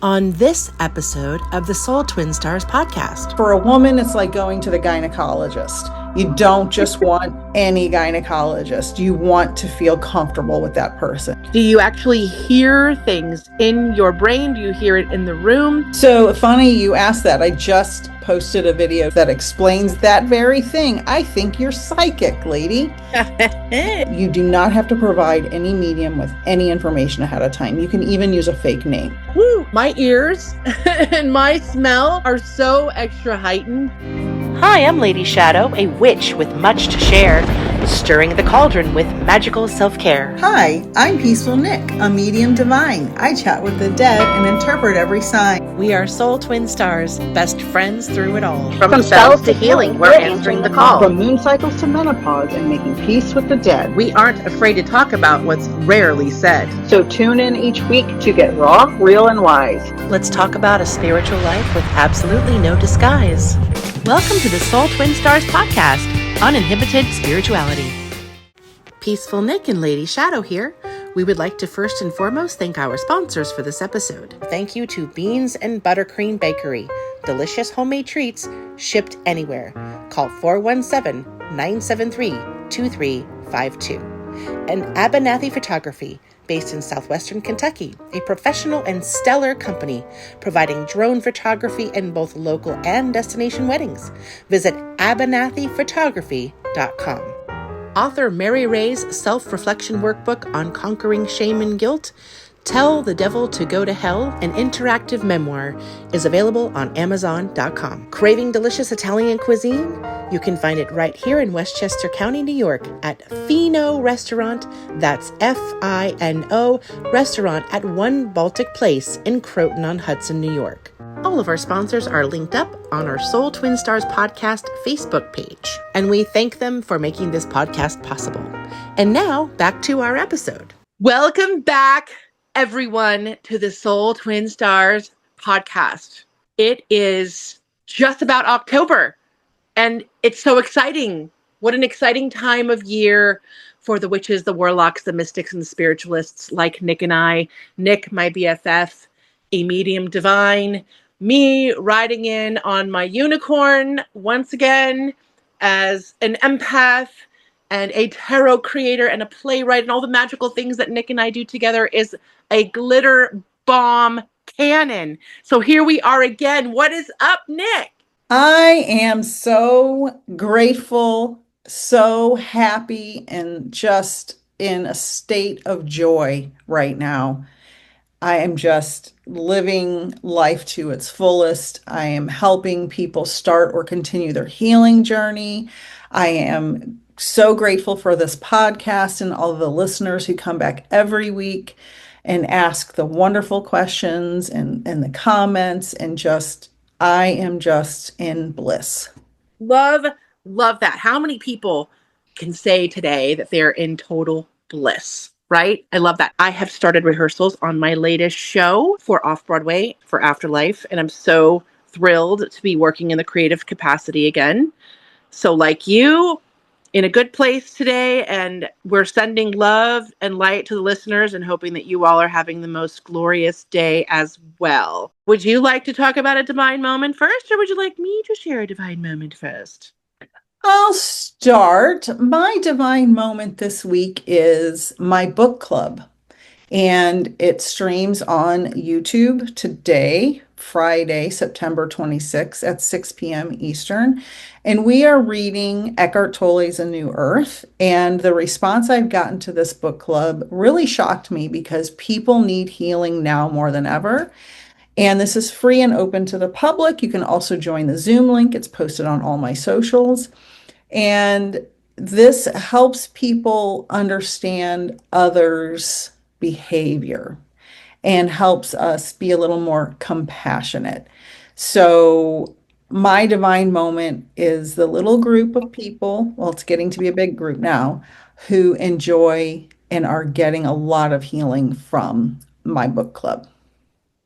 On this episode of the Soul Twin Stars podcast. For a woman, it's like going to the gynecologist. You don't just want any gynecologist. You want to feel comfortable with that person. Do you actually hear things in your brain? Do you hear it in the room? So funny you asked that. I just posted a video that explains that very thing. I think you're psychic, lady. You do not have to provide any medium with any information ahead of time. You can even use a fake name. Woo! My ears and my smell are so extra heightened. Hi, I'm Lady Shadow, a witch with much to share, stirring the cauldron with magical self-care. Hi, I'm Peaceful Nik, a medium divine. I chat with the dead and interpret every sign. We are Soul Twin Stars, best friends through it all. From spells to healing, we're answering the call. From moon cycles to menopause and making peace with the dead. We aren't afraid to talk about what's rarely said. So tune in each week to get raw, real, and wise. Let's talk about a spiritual life with absolutely no disguise. Welcome to the Soul Twin Stars podcast, Uninhibited Spirituality. Peaceful Nik and Lady Shadow here. We would like to first and foremost thank our sponsors for this episode. Thank you to Beans and Buttercream Bakery. Delicious homemade treats shipped anywhere. Call 417-973-2352. And Abernathy Photography, based in southwestern Kentucky, a professional and stellar company providing drone photography in both local and destination weddings. Visit abernathyphotography.com. Author Mary Ray's self-reflection workbook on conquering shame and guilt, Tell the Devil to Go to Hell, an interactive memoir, is available on Amazon.com. Craving delicious Italian cuisine? You can find it right here in Westchester County, New York at Fino Restaurant. That's Fino Restaurant at One Baltic Place in Croton-on-Hudson, New York. All of our sponsors are linked up on our Soul Twin Stars podcast Facebook page, and we thank them for making this podcast possible. And now, back to our episode. Welcome back, everyone, to the Soul Twin Stars podcast. It is just about October, and it's so exciting. What an exciting time of year for the witches, the warlocks, the mystics, and the spiritualists like Nik and I. Nik, my BFF, a medium divine. Me riding in on my unicorn once again as an empath and a tarot creator and a playwright, and all the magical things that Nik and I do together is a glitter bomb cannon. So here we are again. What is up, Nik? I am so grateful, so happy, and just in a state of joy right now. I am just living life to its fullest. I am helping people start or continue their healing journey. I am so grateful for this podcast and all of the listeners who come back every week and ask the wonderful questions and the comments, and just, I am just in bliss. Love that. How many people can say today that they're in total bliss? Right? I love that. I have started rehearsals on my latest show for Off-Broadway for Afterlife, and I'm so thrilled to be working in the creative capacity again. So like you, in a good place today, and we're sending love and light to the listeners and hoping that you all are having the most glorious day as well. Would you like to talk about a divine moment first, or would you like me to share a divine moment first? I'll start. My divine moment this week is my book club, and it streams on YouTube today, Friday, September 26th at 6 p.m. Eastern. And we are reading Eckhart Tolle's A New Earth. And the response I've gotten to this book club really shocked me, because people need healing now more than ever. And this is free and open to the public. You can also join the Zoom link. It's posted on all my socials. And this helps people understand others' behavior and helps us be a little more compassionate. So my divine moment is the little group of people, well, it's getting to be a big group now, who enjoy and are getting a lot of healing from my book club.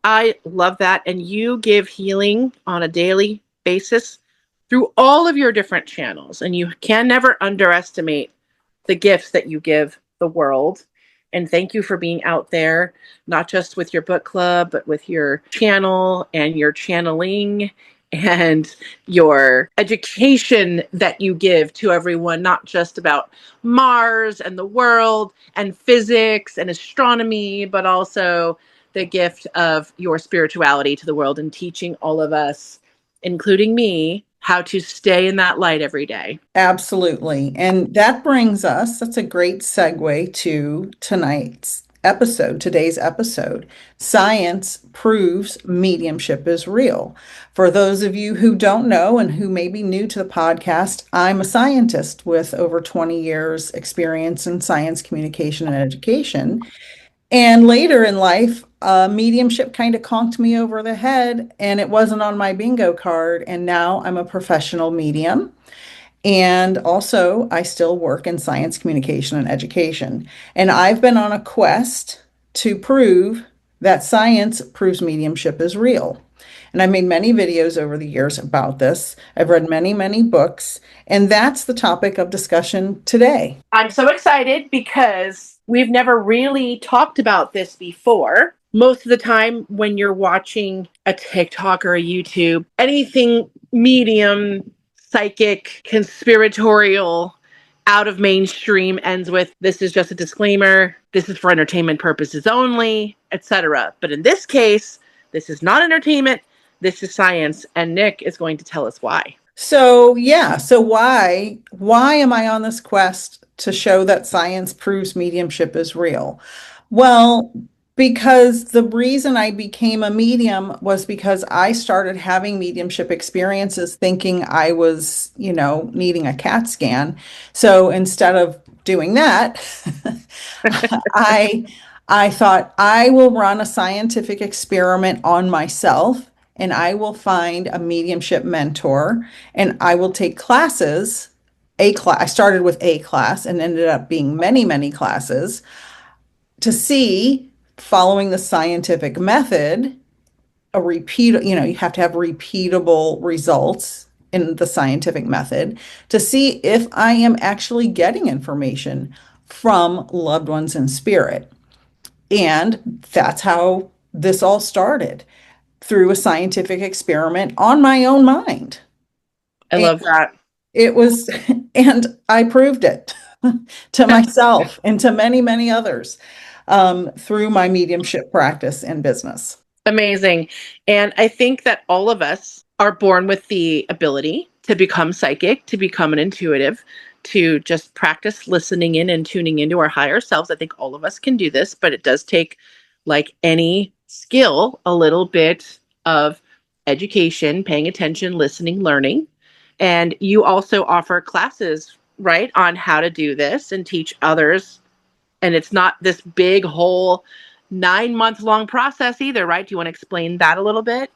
I love that. And you give healing on a daily basis through all of your different channels. And you can never underestimate the gifts that you give the world. And thank you for being out there, not just with your book club, but with your channel and your channeling and your education that you give to everyone, not just about Mars and the world and physics and astronomy, but also the gift of your spirituality to the world and teaching all of us, including me, how to stay in that light every day. Absolutely. And that's a great segue to today's episode. Science proves mediumship is real. For those of you who don't know and who may be new to the podcast, I'm a scientist with over 20 years experience in science communication and education. And later in life, mediumship kind of conked me over the head and it wasn't on my bingo card. And now I'm a professional medium. And also, I still work in science communication and education. And I've been on a quest to prove that science proves mediumship is real. And I've made many videos over the years about this. I've read many, many books. And that's the topic of discussion today. I'm so excited because we've never really talked about this before. Most of the time when you're watching a TikTok or a YouTube, anything medium, psychic, conspiratorial, out of mainstream ends with, this is just a disclaimer, this is for entertainment purposes only, etc. But in this case, this is not entertainment, this is science, and Nik is going to tell us why. So why am I on this quest to show that science proves mediumship is real? Well, because the reason I became a medium was because I started having mediumship experiences thinking I was, needing a CAT scan. So instead of doing that, I thought I will run a scientific experiment on myself and I will find a mediumship mentor and I will take classes. I started with a class and ended up being many, many classes to see, following the scientific method, you have to have repeatable results in the scientific method to see if I am actually getting information from loved ones in spirit. And that's how this all started, through a scientific experiment on my own mind. I love that. It was, and I proved it to myself and to many, many others through my mediumship practice and business. Amazing. And I think that all of us are born with the ability to become psychic, to become an intuitive, to just practice listening in and tuning into our higher selves. I think all of us can do this, but it does take, like any skill, a little bit of education, paying attention, listening, learning. And you also offer classes, right, on how to do this and teach others. And it's not this big whole 9-month long process either, right? Do you want to explain that a little bit?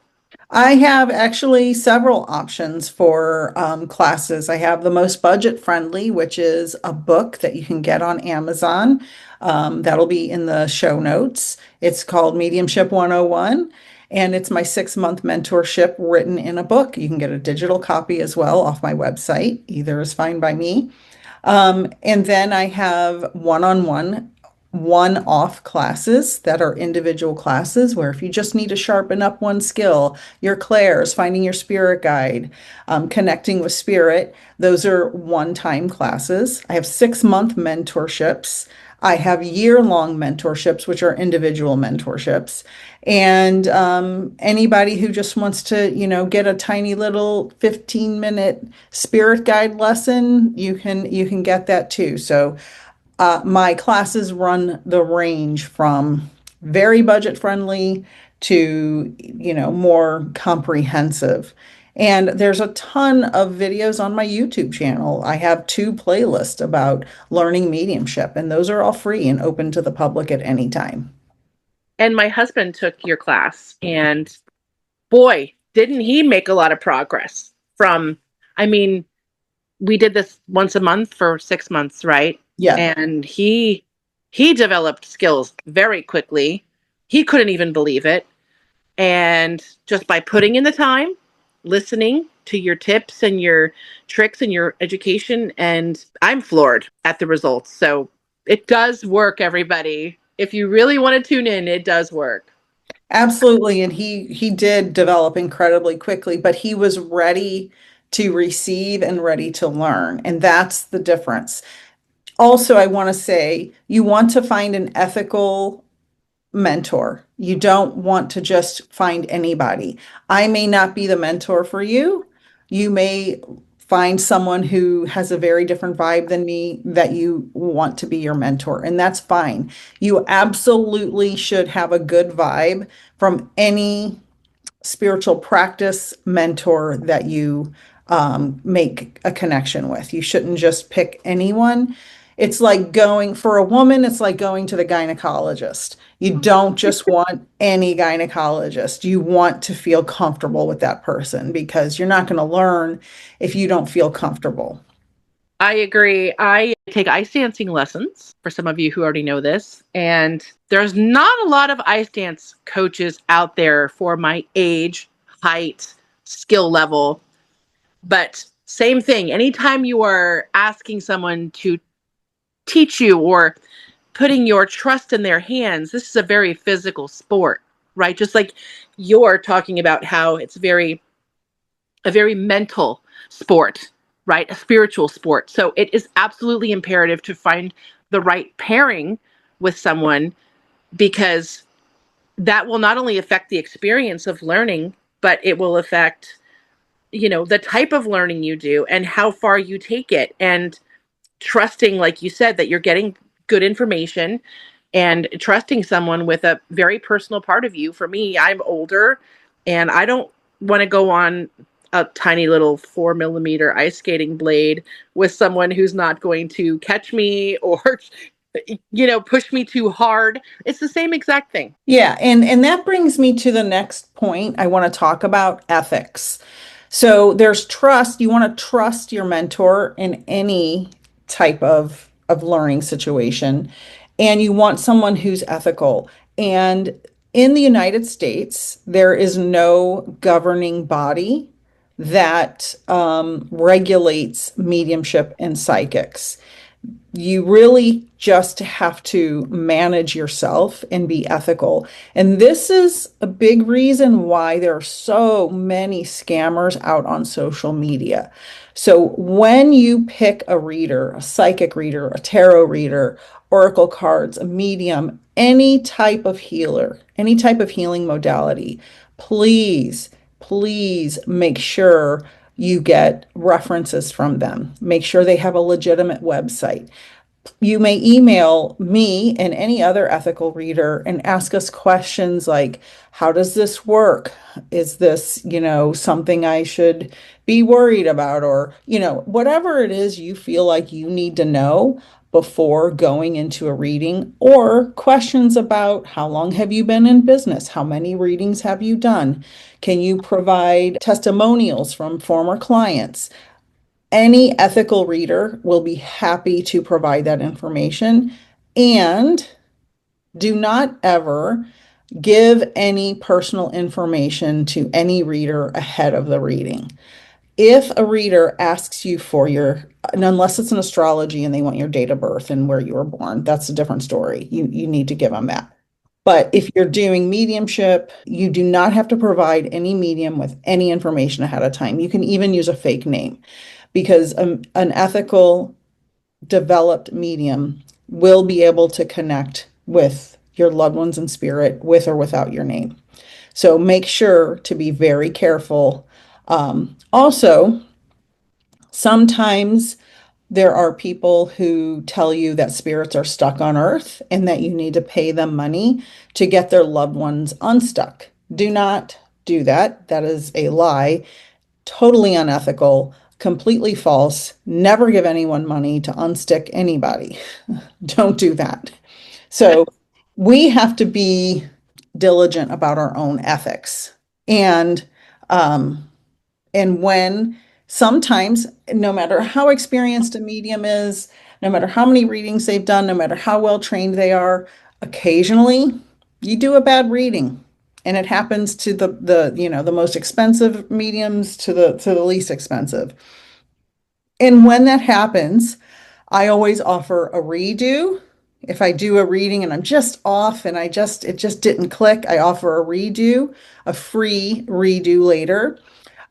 I have actually several options for classes. I have the most budget friendly, which is a book that you can get on Amazon. That'll be in the show notes. It's called Mediumship 101, and it's my 6-month mentorship written in a book. You can get a digital copy as well off my website. Either is fine by me. And then I have one-off classes that are individual classes where if you just need to sharpen up one skill, your clairs, finding your spirit guide, connecting with spirit, those are one-time classes. I have 6-month mentorships. I have year-long mentorships, which are individual mentorships. And anybody who just wants to, get a tiny little 15-minute spirit guide lesson, you can get that too. So my classes run the range from very budget friendly to, more comprehensive. And there's a ton of videos on my YouTube channel. I have 2 playlists about learning mediumship, and those are all free and open to the public at any time. And my husband took your class, and boy, didn't he make a lot of progress we did this once a month for 6 months, right? Yeah. And he developed skills very quickly. He couldn't even believe it. And just by putting in the time, listening to your tips and your tricks and your education, and I'm floored at the results. So It does work, everybody. If you really want to tune in, it does work. Absolutely. And he did develop incredibly quickly, but he was ready to receive and ready to learn. And that's the difference. Also, I want to say you want to find an ethical mentor. You don't want to just find anybody. I may not be the mentor for you. You may find someone who has a very different vibe than me that you want to be your mentor, and that's fine. You absolutely should have a good vibe from any spiritual practice mentor that you make a connection with. You shouldn't just pick anyone. It's like going for a woman, it's like going to the gynecologist. You don't just want any gynecologist. You want to feel comfortable with that person because you're not going to learn if you don't feel comfortable. I agree. I take ice dancing lessons, for some of you who already know this, and there's not a lot of ice dance coaches out there for my age, height, skill level. But same thing, anytime you are asking someone to teach you or putting your trust in their hands, this is a very physical sport, right? Just like you're talking about how it's a very mental sport, right? A spiritual sport. So it is absolutely imperative to find the right pairing with someone, because that will not only affect the experience of learning, but it will affect, the type of learning you do and how far you take it. And trusting, like you said, that you're getting good information and trusting someone with a very personal part of you. For me, I'm older and I don't want to go on a tiny little 4 millimeter ice skating blade with someone who's not going to catch me or, push me too hard. It's the same exact thing. Yeah, and that brings me to the next point. I want to talk about ethics. So there's trust. You want to trust your mentor in any type of learning situation, and you want someone who's ethical. And in the United States, there is no governing body that regulates mediumship and psychics. You really just have to manage yourself and be ethical. And this is a big reason why there are so many scammers out on social media. So when you pick a reader, a psychic reader, a tarot reader, oracle cards, a medium, any type of healer, any type of healing modality, please, please make sure you get references from them. Make sure they have a legitimate website. You may email me and any other ethical reader and ask us questions like, how does this work? Is this, something I should be worried about? Or, whatever it is you feel like you need to know before going into a reading, or questions about how long have you been in business? How many readings have you done? Can you provide testimonials from former clients? Any ethical reader will be happy to provide that information. And do not ever give any personal information to any reader ahead of the reading. If a reader asks you for and unless it's an astrology and they want your date of birth and where you were born, that's a different story. You need to give them that. But if you're doing mediumship, you do not have to provide any medium with any information ahead of time. You can even use a fake name, because an ethical, developed medium will be able to connect with your loved ones in spirit with or without your name. So make sure to be very careful. Also, sometimes there are people who tell you that spirits are stuck on earth and that you need to pay them money to get their loved ones unstuck. Do not do that. That is a lie, totally unethical, completely false. Never give anyone money to unstick anybody. Don't do that. So we have to be diligent about our own ethics. And when sometimes, no matter how experienced a medium is, no matter how many readings they've done, no matter how well trained they are, occasionally you do a bad reading. And it happens to the most expensive mediums to the least expensive. And when that happens, I always offer a redo If I do a reading and I'm just off and it just didn't click, I offer a redo, a free redo later,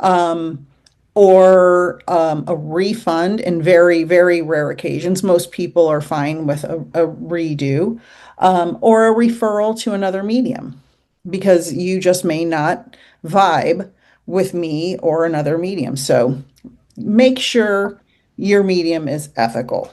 um, or a refund in very, very rare occasions. Most people are fine with a redo, or a referral to another medium because you just may not vibe with me or another medium. So make sure your medium is ethical.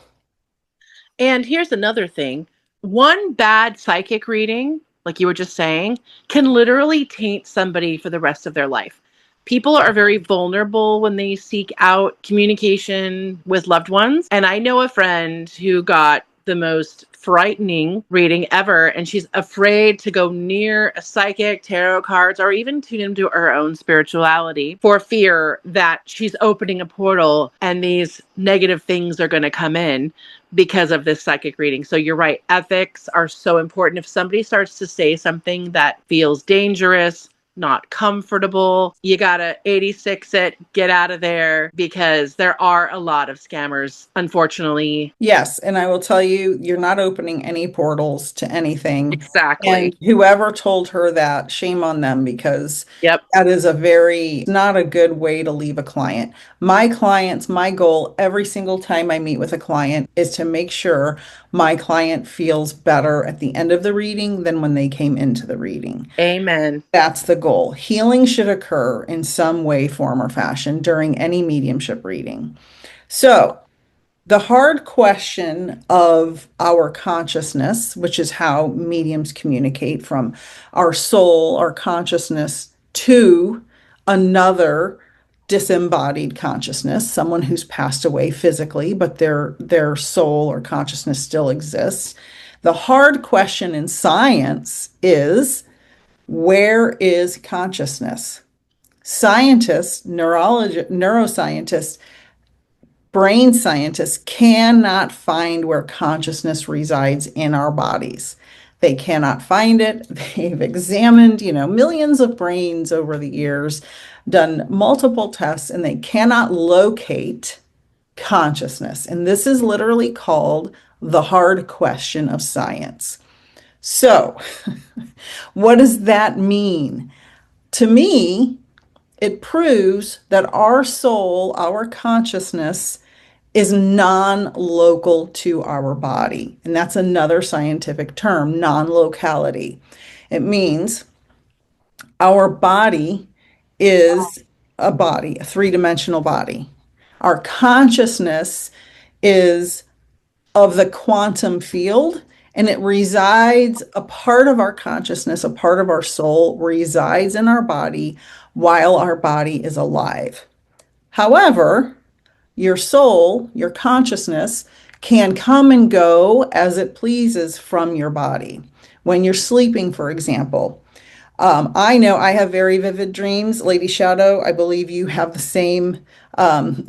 And here's another thing. One bad psychic reading, like you were just saying, can literally taint somebody for the rest of their life. People are very vulnerable when they seek out communication with loved ones. And I know a friend who got the most frightening reading ever, and she's afraid to go near a psychic, tarot cards, or even tune into her own spirituality for fear that she's opening a portal and these negative things are going to come in because of this psychic reading. So you're right. Ethics are so important. If somebody starts to say something that feels dangerous, not comfortable, you gotta 86 it, get out of there, because there are a lot of scammers, unfortunately. Yes, and I will tell you, you're not opening any portals to anything. And Exactly. whoever told her that, shame on them because Yep. that is not a good way to leave a client. My clients, my goal every single time I meet with a client is to make sure my client feels better at the end of the reading than when they came into the reading. Amen. That's the goal. Healing should occur in some way, form, or fashion during any mediumship reading. So, the hard question of our consciousness, which is how mediums communicate from our soul, our consciousness to another disembodied consciousness, someone who's passed away physically, but their soul or consciousness still exists. The hard question in science is, where is consciousness? Scientists, neuroscientists, brain scientists cannot find where consciousness resides in our bodies. They cannot find it. They've examined, millions of brains over the years, done multiple tests, and they cannot locate consciousness. And this is literally called the hard question of science. So, what does that mean? To me, it proves that our soul, our consciousness, is non-local to our body. And that's another scientific term, non-locality. It means our body is a body, a three-dimensional body. Our consciousness is of the quantum field, and it resides, a part of our consciousness, a part of our soul resides in our body while our body is alive. However, your soul, your consciousness, can come and go as it pleases from your body. When you're sleeping, for example, I know I have very vivid dreams. Lady Shadowe, I believe you have the same um,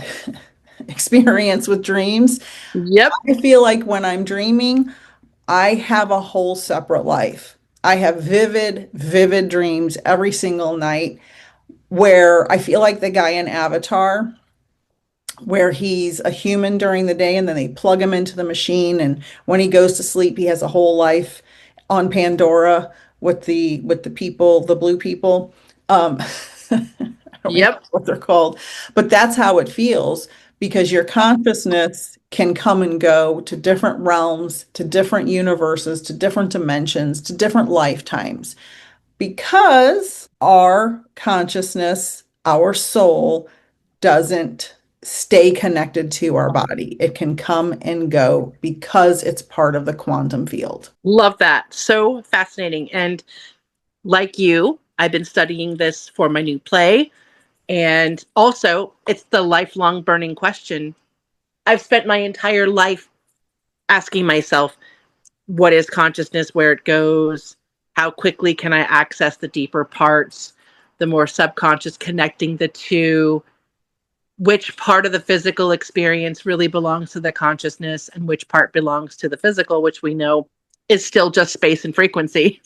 experience with dreams. Yep. I feel like when I'm dreaming, I have a whole separate life. I have vivid, vivid dreams every single night where I feel like the guy in Avatar, where he's a human during the day and then they plug him into the machine, and when he goes to sleep he has a whole life on Pandora with the people, the blue people. I don't remember Yep. what they're called, but that's how it feels because your consciousness can come and go to different realms, to different universes, to different dimensions, to different lifetimes because our consciousness, our soul, doesn't stay connected to our body. It can come and go because it's part of the quantum field. Love that. So fascinating. And like you, I've been studying this for my new play. And also, it's the lifelong burning question. I've spent my entire life asking myself, what is consciousness, where it goes, how quickly can I access the deeper parts, the more subconscious, connecting the two, which part of the physical experience really belongs to the consciousness and which part belongs to the physical, which we know is still just space and frequency.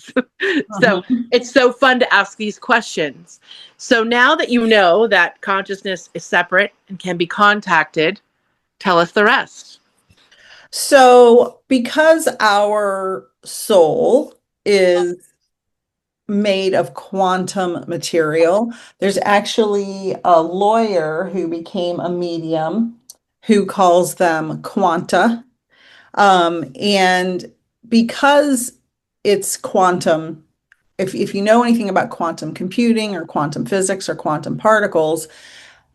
So it's so fun to ask these questions. So now that you know that consciousness is separate and can be contacted, tell us the rest. So, because our soul is made of quantum material, there's actually a lawyer who became a medium who calls them quanta. And because it's quantum, if you know anything about quantum computing or quantum physics or quantum particles,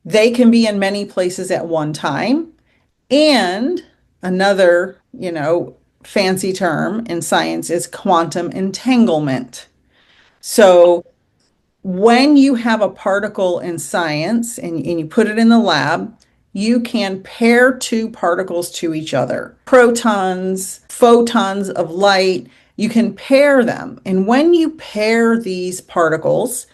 they can be in many places at one time. And another, fancy term in science is quantum entanglement. So when you have a particle in science and you put it in the lab, you can pair two particles to each other, protons, photons of light. You can pair them. And when you pair these particles,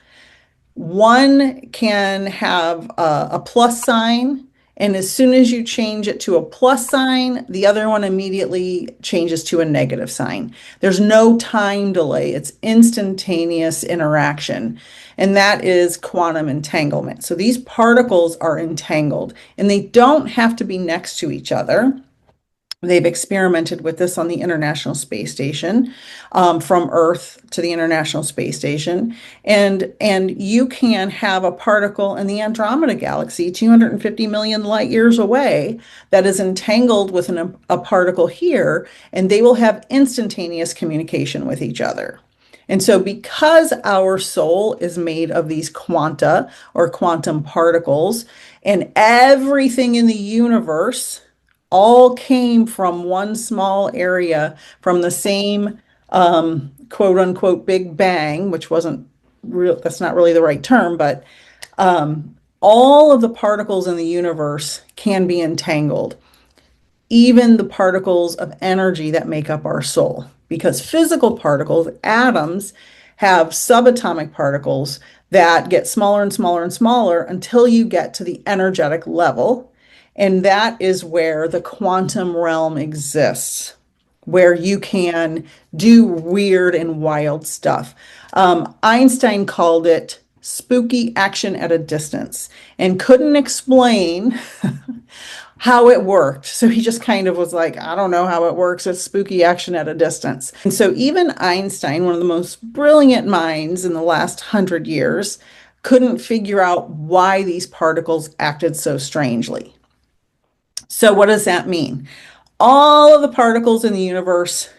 one can have a plus sign, and as soon as you change it to a plus sign, the other one immediately changes to a negative sign. There's no time delay, it's instantaneous interaction, and that is quantum entanglement. So these particles are entangled, and they don't have to be next to each other. They've experimented with this on the International Space Station, from Earth to the International Space Station, and you can have a particle in the Andromeda Galaxy, 250 million light years away, that is entangled with a particle here, and they will have instantaneous communication with each other. And so, because our soul is made of these quanta or quantum particles, and everything in the universe all came from one small area, from the same quote unquote Big Bang, which wasn't real, that's not really the right term, but all of the particles in the universe can be entangled, even the particles of energy that make up our soul. Because physical particles, atoms, have subatomic particles that get smaller and smaller and smaller until you get to the energetic level. And that is where the quantum realm exists, where you can do weird and wild stuff. Einstein called it spooky action at a distance and couldn't explain how it worked. So he just kind of was like, I don't know how it works. It's spooky action at a distance. And so even Einstein, one of the most brilliant minds in the last 100 years, couldn't figure out why these particles acted so strangely. So what does that mean? All of the particles in the universe,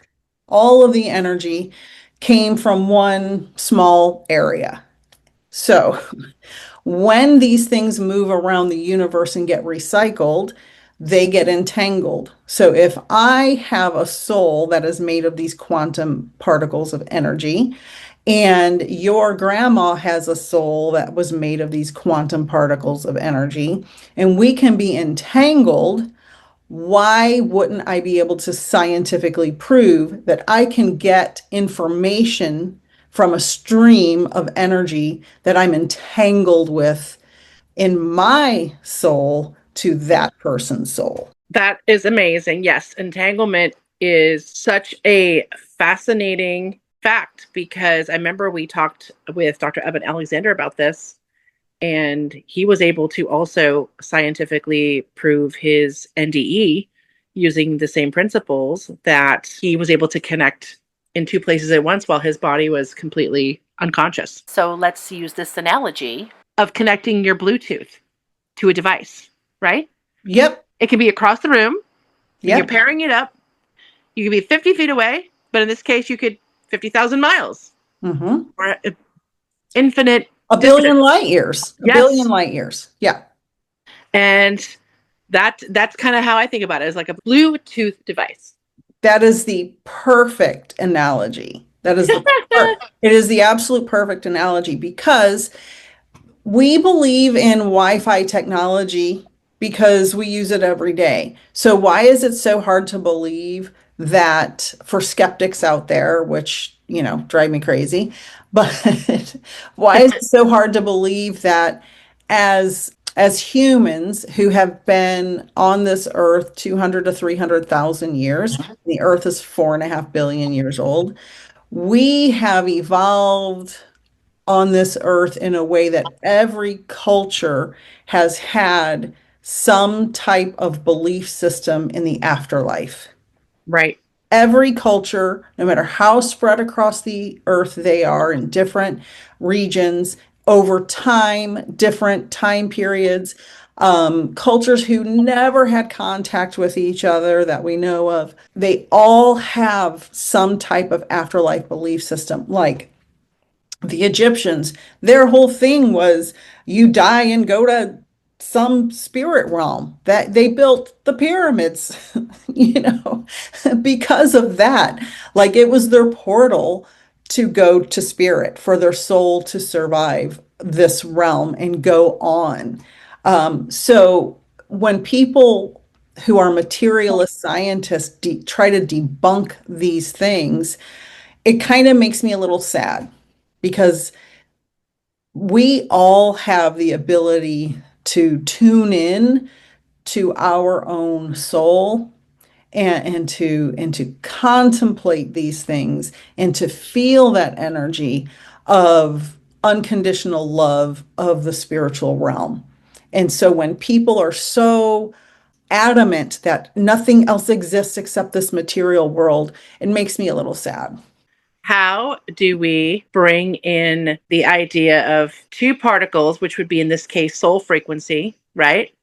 all of the energy came from one small area. So when these things move around the universe and get recycled, they get entangled. So if I have a soul that is made of these quantum particles of energy, and your grandma has a soul that was made of these quantum particles of energy, and we can be entangled, why wouldn't I be able to scientifically prove that I can get information from a stream of energy that I'm entangled with in my soul to that person's soul? That is amazing. Yes, entanglement is such a fascinating fact because I remember we talked with Dr. Evan Alexander about this, and he was able to also scientifically prove his NDE using the same principles, that he was able to connect in two places at once while his body was completely unconscious. So let's use this analogy of connecting your Bluetooth to a device, right? Yep. It can be across the room. Yep. You're pairing it up. You could be 50 feet away, but in this case, you could 50,000 miles or infinite a billion light years. A Yes. billion light years. Yeah. And that's kind of how I think about it, as like a Bluetooth device. That is the perfect analogy. That is it is the absolute perfect analogy, because we believe in Wi-Fi technology because we use it every day. So why is it so hard to believe that, for skeptics out there, which, drive me crazy, but why is it so hard to believe that as humans who have been on this earth 200 to 300,000 years, the earth is 4.5 billion years old, we have evolved on this earth in a way that every culture has had some type of belief system in the afterlife. Right. Every culture, no matter how spread across the earth they are in different regions, over time, different time periods, cultures who never had contact with each other that we know of, they all have some type of afterlife belief system. Like the Egyptians, their whole thing was you die and go to some spirit realm. That they built the pyramids, you know, because of that. Like it was their portal to go to spirit, for their soul to survive this realm and go on. So when people who are materialist scientists try to debunk these things, it kind of makes me a little sad because we all have the ability to tune in to our own soul and to contemplate these things and to feel that energy of unconditional love of the spiritual realm. And so when people are so adamant that nothing else exists except this material world, it makes me a little sad. How do we bring in the idea of two particles, which would be in this case soul frequency, right?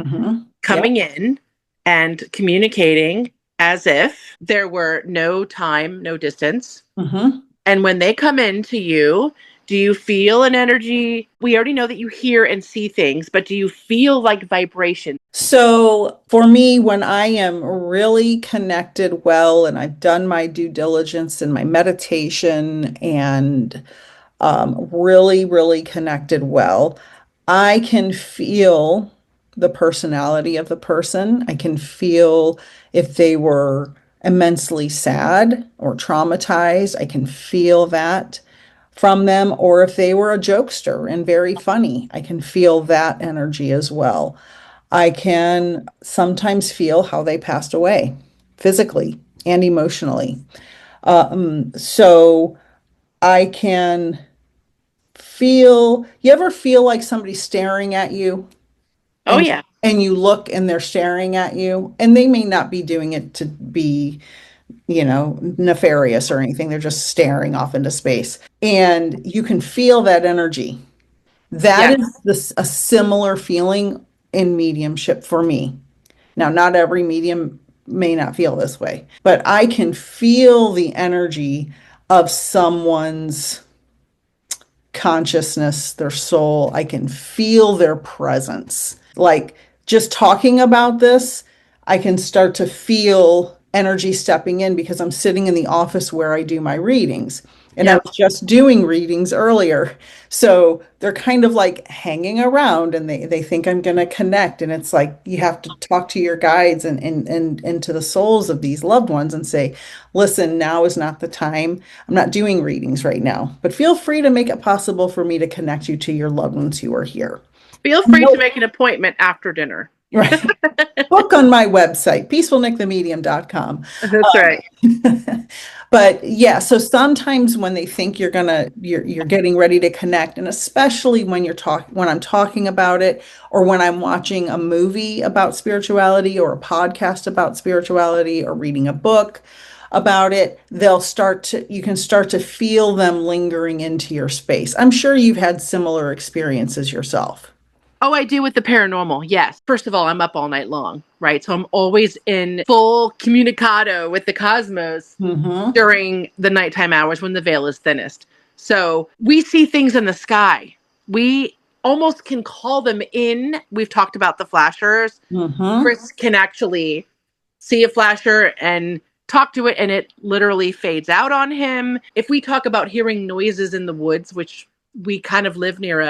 Mm-hmm. Coming in and communicating as if there were no time, no distance. Mm-hmm. And when they come into you, do you feel an energy? We already know that you hear and see things, but do you feel like vibration? So for me, when I am really connected well and I've done my due diligence and my meditation and really, really connected well, I can feel the personality of the person. I can feel if they were immensely sad or traumatized. I can feel that from them, or if they were a jokester and very funny, I can feel that energy as well. I can sometimes feel how they passed away physically and emotionally. So I can feel, you ever feel like somebody's staring at you Oh, and yeah. and you look and they're staring at you and they may not be doing it to be, nefarious or anything. They're just staring off into space. And you can feel that energy. That Yes. is a similar feeling in mediumship for me. Now, not every medium may not feel this way, but I can feel the energy of someone's consciousness, their soul. I can feel their presence. Like just talking about this, I can start to feel energy stepping in because I'm sitting in the office where I do my readings. And I Yep. was just doing readings earlier. So they're kind of like hanging around and they think I'm going to connect. And it's like you have to talk to your guides and to the souls of these loved ones and say, listen, now is not the time. I'm not doing readings right now, but feel free to make it possible for me to connect you to your loved ones who are here. Feel free to make an appointment after dinner. Right. Book on my website, peacefulnikthemedium.com. That's right. But yeah, so sometimes when they think you're getting ready to connect, and especially when I'm talking about it, or when I'm watching a movie about spirituality or a podcast about spirituality or reading a book about it, you can start to feel them lingering into your space. I'm sure you've had similar experiences yourself. Oh, I do with the paranormal. Yes. First of all, I'm up all night long, right? So I'm always in full communicado with the cosmos Mm-hmm. during the nighttime hours when the veil is thinnest. So we see things in the sky. We almost can call them in. We've talked about the flashers. Mm-hmm. Chris can actually see a flasher and talk to it, and it literally fades out on him. If we talk about hearing noises in the woods, which we kind of live near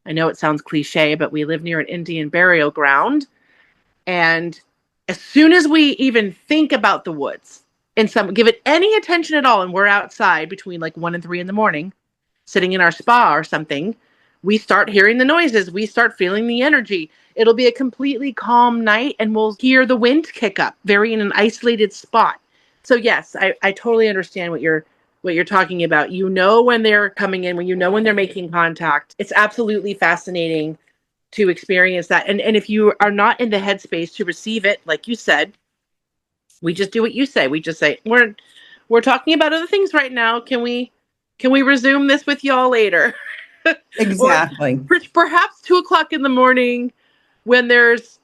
I know it sounds cliche, but we live near an Indian burial ground. And as soon as we even think about the woods and give it any attention at all, and we're outside between like 1 and 3 in the morning, sitting in our spa or something, we start hearing the noises. We start feeling the energy. It'll be a completely calm night and we'll hear the wind kick up very in an isolated spot. So yes, I totally understand what you're talking about. You know when they're coming in, when you know when they're making contact. It's absolutely fascinating to experience that. And if you are not in the headspace to receive it, like you said, we just do what you say. We just say, we're talking about other things right now. Can we resume this with y'all later? Or Exactly. perhaps 2 o'clock in the morning when there's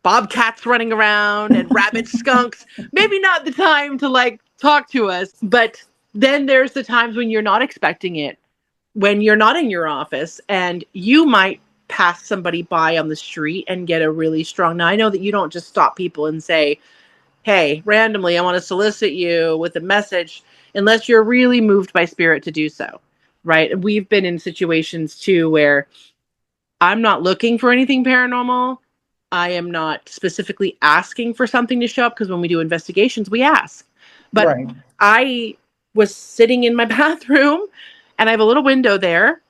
bobcats running around and rabbit skunks, maybe not the time to like talk to us. But then there's the times when you're not expecting it, when you're not in your office, and you might pass somebody by on the street and get a really strong. Now, I know that you don't just stop people and say, hey, randomly, I want to solicit you with a message, unless you're really moved by spirit to do so. Right. And we've been in situations too where I'm not looking for anything paranormal. I am not specifically asking for something to show up, because when we do investigations, we ask. But Right. I was sitting in my bathroom and I have a little window there.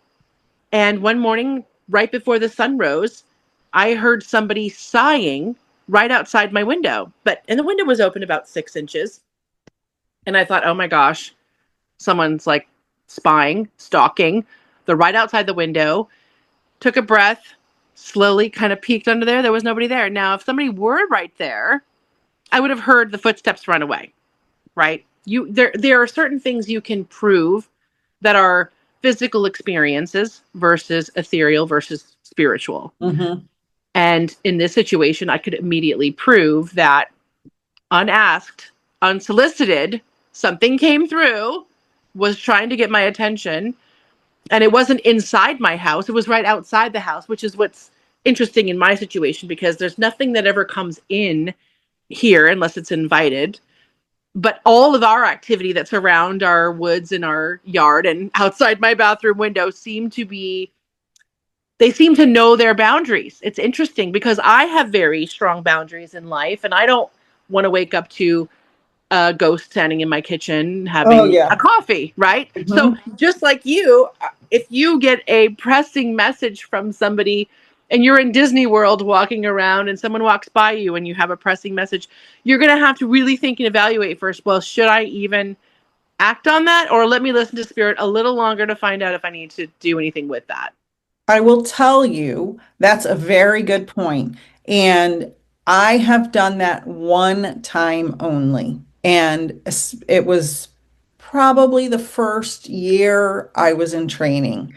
And one morning, right before the sun rose, I heard somebody sighing right outside my window. And the window was open about 6 inches. And I thought, oh my gosh, someone's like spying, stalking. They're right outside the window. Took a breath, slowly kind of peeked under there. There was nobody there. Now, if somebody were right there, I would have heard the footsteps run away, right? There are certain things you can prove that are physical experiences versus ethereal versus spiritual. Mm-hmm. And in this situation, I could immediately prove that unasked, unsolicited, something came through, was trying to get my attention. And it wasn't inside my house. It was right outside the house, which is what's interesting in my situation, because there's nothing that ever comes in here unless it's invited. But all of our activity that's around our woods and our yard and outside my bathroom window they seem to know their boundaries. It's interesting because I have very strong boundaries in life, and I don't want to wake up to a ghost standing in my kitchen Oh, having a yeah. coffee, right? So Mm-hmm. just like you, if you get a pressing message from somebody and you're in Disney World walking around and someone walks by you and you have a pressing message, you're going to have to really think and evaluate first. Well, should I even act on that, or let me listen to spirit a little longer to find out if I need to do anything with that? I will tell you, that's a very good point. And I have done that one time only. And it was probably the first year I was in training.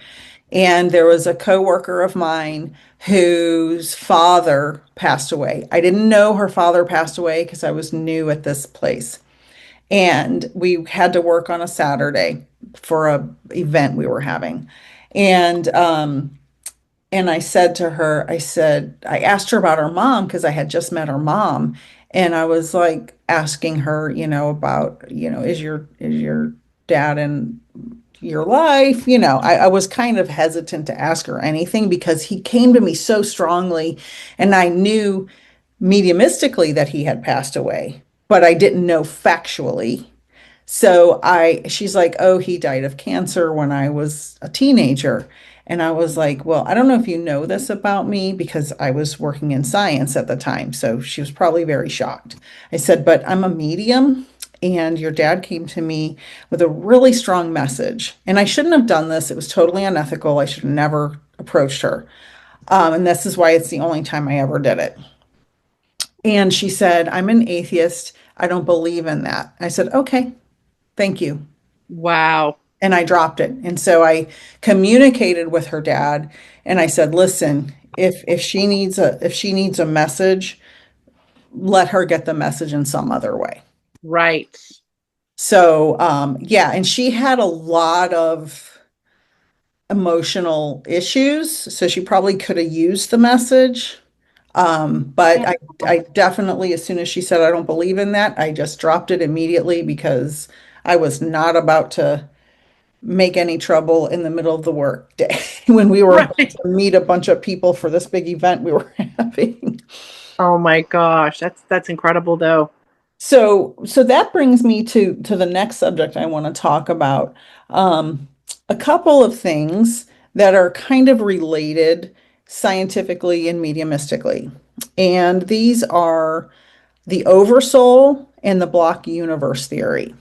And there was a coworker of mine whose father passed away. I didn't know her father passed away because I was new at this place. And we had to work on a Saturday for a event we were having. And and I said to her, I asked her about her mom because I had just met her mom. And I was like asking her, about, is your dad in your life? I was kind of hesitant to ask her anything because he came to me so strongly, and I knew mediumistically that he had passed away, but I didn't know factually. So she's like, oh, he died of cancer when I was a teenager. And I was like, well, I don't know if you know this about me because I was working in science at the time. So she was probably very shocked. I said, but I'm a medium, and your dad came to me with a really strong message. And I shouldn't have done this. It was totally unethical. I should have never approached her. And this is why it's the only time I ever did it. And she said, I'm an atheist. I don't believe in that. I said, okay, thank you. Wow. And I dropped it. And so I communicated with her dad, and I said, listen, if she needs a message, let her get the message in some other way. Right. So yeah, and she had a lot of emotional issues, so she probably could have used the message. But I definitely, as soon as she said, I don't believe in that, I just dropped it immediately because I was not about to make any trouble in the middle of the work day when we were about Right. to meet a bunch of people for this big event we were having. Oh my gosh, that's incredible though. So that brings me to the next subject I want to talk about. A couple of things that are kind of related scientifically and mediumistically. And these are the oversoul and the block universe theory.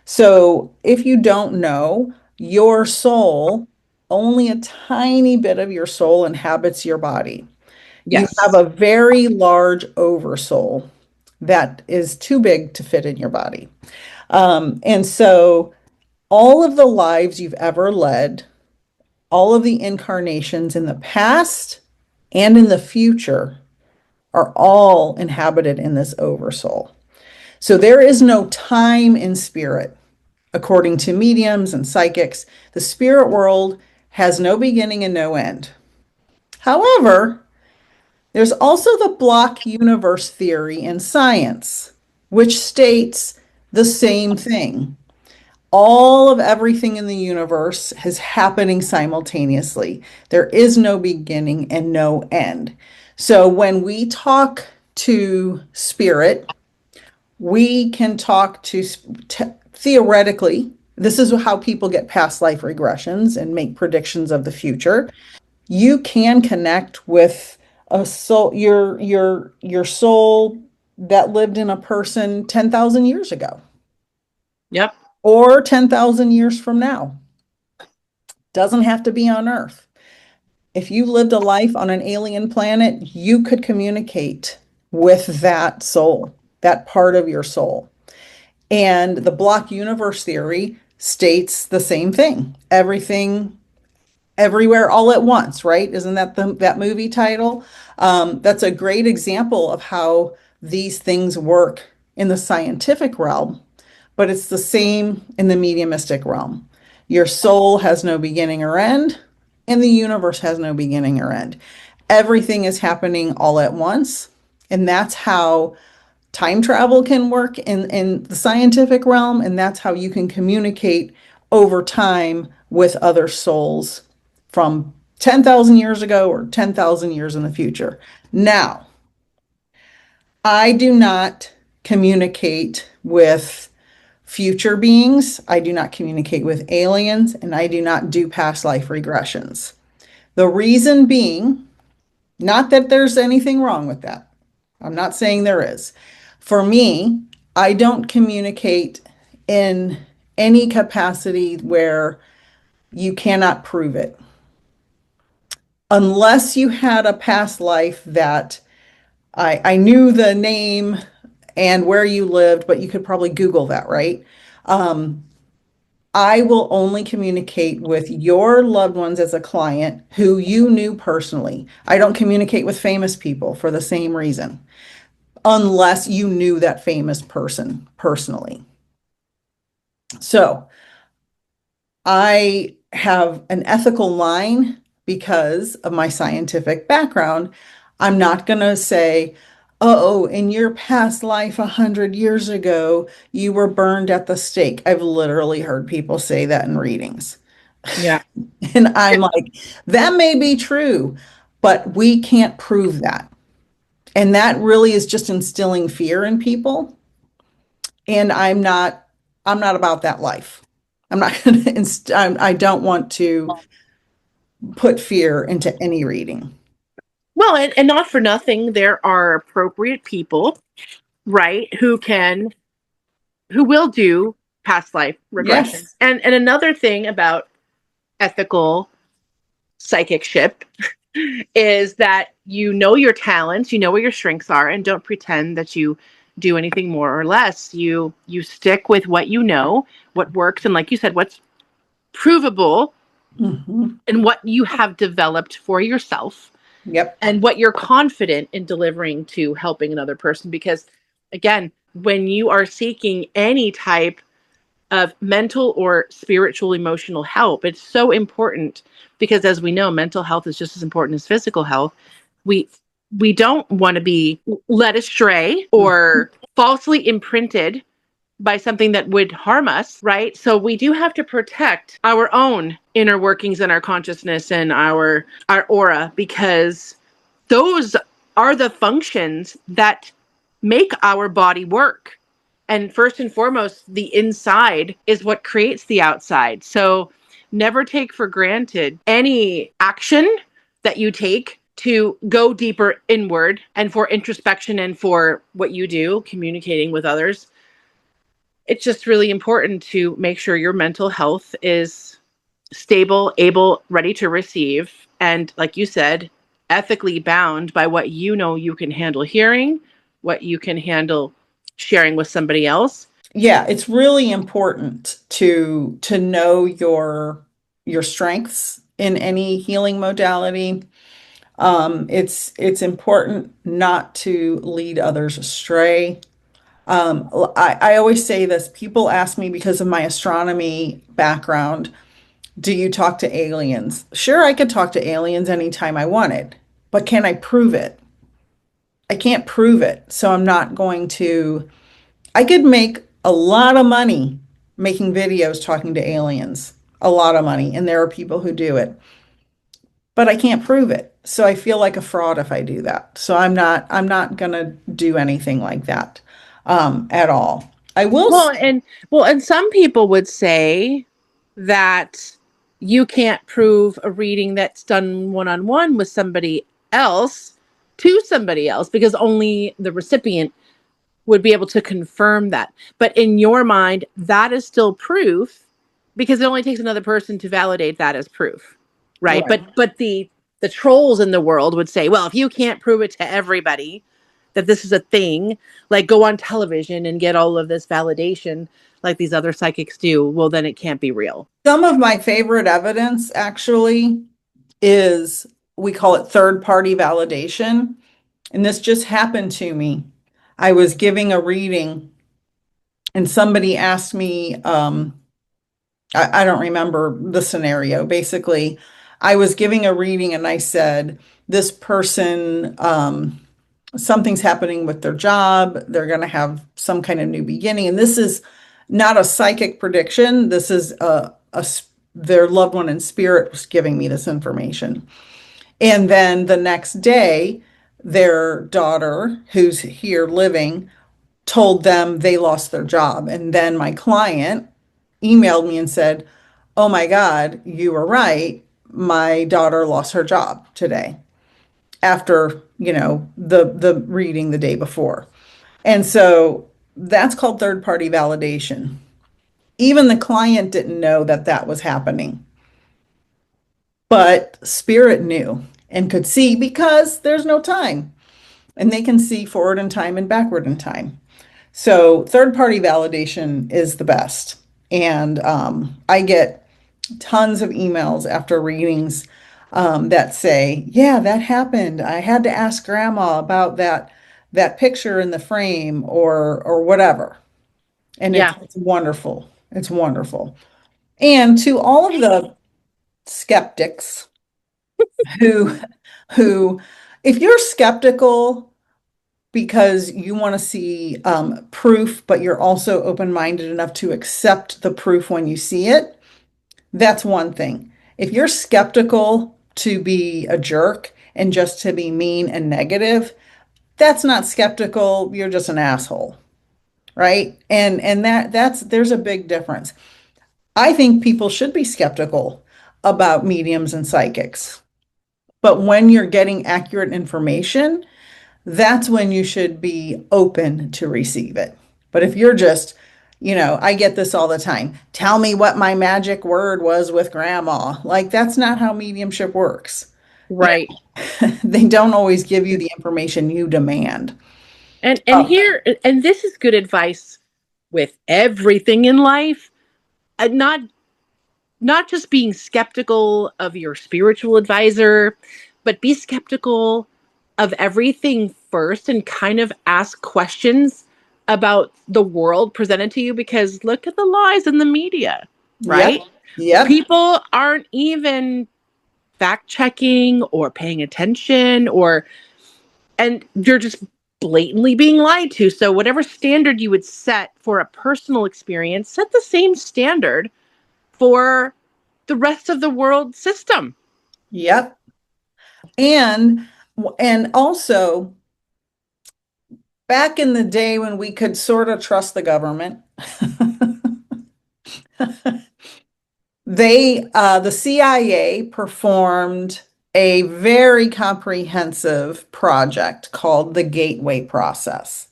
So if you don't know, your soul only a tiny bit of your soul inhabits your body. You have Yes. a very large oversoul that is too big to fit in your body. And so all of the lives you've ever led, all of the incarnations in the past and in the future are all inhabited in this oversoul. So there is no time in spirit. According to mediums and psychics, the spirit world has no beginning and no end. However, there's also the block universe theory in science, which states the same thing. All of everything in the universe is happening simultaneously. There is no beginning and no end. So when we talk to spirit, we can talk to theoretically, this is how people get past life regressions and make predictions of the future. You can connect with a soul, your soul that lived in a person 10,000 years ago Yep. or 10,000 years from now. Doesn't have to be on Earth. If you lived a life on an alien planet, you could communicate with that soul, that part of your soul. And the block universe theory states the same thing. Everything, everywhere, all at once, right? Isn't that that movie title? That's a great example of how these things work in the scientific realm, but it's the same in the mediumistic realm. Your soul has no beginning or end, and the universe has no beginning or end. Everything is happening all at once, and that's how time travel can work in the scientific realm, and that's how you can communicate over time with other souls from 10,000 years ago or 10,000 years in the future. Now, I do not communicate with future beings. I do not communicate with aliens, and I do not do past life regressions. The reason being, not that there's anything wrong with that. I'm not saying there is. For me, I don't communicate in any capacity where you cannot prove it. Unless you had a past life that I knew the name and where you lived, but you could probably Google that, right? I will only communicate with your loved ones as a client who you knew personally. I don't communicate with famous people for the same reason, unless you knew that famous person personally. So I have an ethical line because of my scientific background. I'm not going to say, oh, in your past life 100 years ago, you were burned at the stake. I've literally heard people say that in readings. Yeah. And I'm like, that may be true, but we can't prove that. And that really is just instilling fear in people. And I'm not about that life. I'm not going to, I don't want to put fear into any reading. Well, and not for nothing, there are appropriate people, right, who will do past life regressions. Yes. And another thing about ethical psychicship is that you know your talents, you know where your strengths are, and don't pretend that you do anything more or less. You stick with what you know, what works, and like you said, what's provable, Mhm. and what you have developed for yourself, Yep. and what you're confident in delivering to helping another person. Because again, when you are seeking any type of mental or spiritual emotional help, it's so important, because as we know, mental health is just as important as physical health. We don't want to be led astray or falsely imprinted by something that would harm us, right? So we do have to protect our own inner workings and our consciousness and our aura, because those are the functions that make our body work. And first and foremost, the inside is what creates the outside. So never take for granted any action that you take to go deeper inward and for introspection and for what you do, communicating with others. It's just really important to make sure your mental health is stable, able, ready to receive, and like you said, ethically bound by what you know you can handle hearing, what you can handle sharing with somebody else. Yeah, it's really important to know your strengths in any healing modality. It's important not to lead others astray. I always say this, people ask me because of my astronomy background, do you talk to aliens? Sure, I could talk to aliens anytime I wanted, but can I prove it? I can't prove it, so I'm not going to. I could make a lot of money making videos talking to aliens, a lot of money, and there are people who do it, but I can't prove it. So I feel like a fraud if I do that. So I'm not gonna do anything like that at all. I will. And some people would say that you can't prove a reading that's done one-on-one with somebody else to somebody else because only the recipient would be able to confirm that. But in your mind, that is still proof because it only takes another person to validate that as proof, right? Right. But the trolls in the world would say, well, if you can't prove it to everybody that this is a thing, like go on television and get all of this validation like these other psychics do, well, then it can't be real. Some of my favorite evidence actually is, we call it third party validation. And this just happened to me. I was giving a reading and somebody asked me, I don't remember the scenario. Basically, I was giving a reading and I said, this person, something's happening with their job. They're going to have some kind of new beginning. And this is not a psychic prediction. This is their loved one in spirit was giving me this information. And then the next day, their daughter, who's here living, told them they lost their job. And then my client emailed me and said, oh my God, you were right. My daughter lost her job today after, the reading the day before. And so that's called third party validation. Even the client didn't know that that was happening, but spirit knew and could see because there's no time and they can see forward in time and backward in time. So third party validation is the best. And I get tons of emails after readings that say, yeah, that happened. I had to ask grandma about that picture in the frame or whatever. And Yeah. it's wonderful. It's wonderful. And to all of the skeptics who who if you're skeptical because you want to see proof, but you're also open-minded enough to accept the proof when you see it, that's one thing. If you're skeptical to be a jerk and just to be mean and negative, that's not skeptical, you're just an asshole, right? And there's a big difference. I think people should be skeptical about mediums and psychics. But when you're getting accurate information, that's when you should be open to receive it. But if you're just, I get this all the time. Tell me what my magic word was with grandma. Like, that's not how mediumship works. Right. They don't always give you the information you demand. And Oh, this is good advice with everything in life. Not just being skeptical of your spiritual advisor, but be skeptical of everything first and kind of ask questions about the world presented to you because look at the lies in the media, right? yep. Yep. People aren't even fact checking or paying attention and you're just blatantly being lied to. So whatever standard you would set for a personal experience, set the same standard for the rest of the world system. Yep. And also back in the day when we could sort of trust the government, the CIA performed a very comprehensive project called the Gateway Process.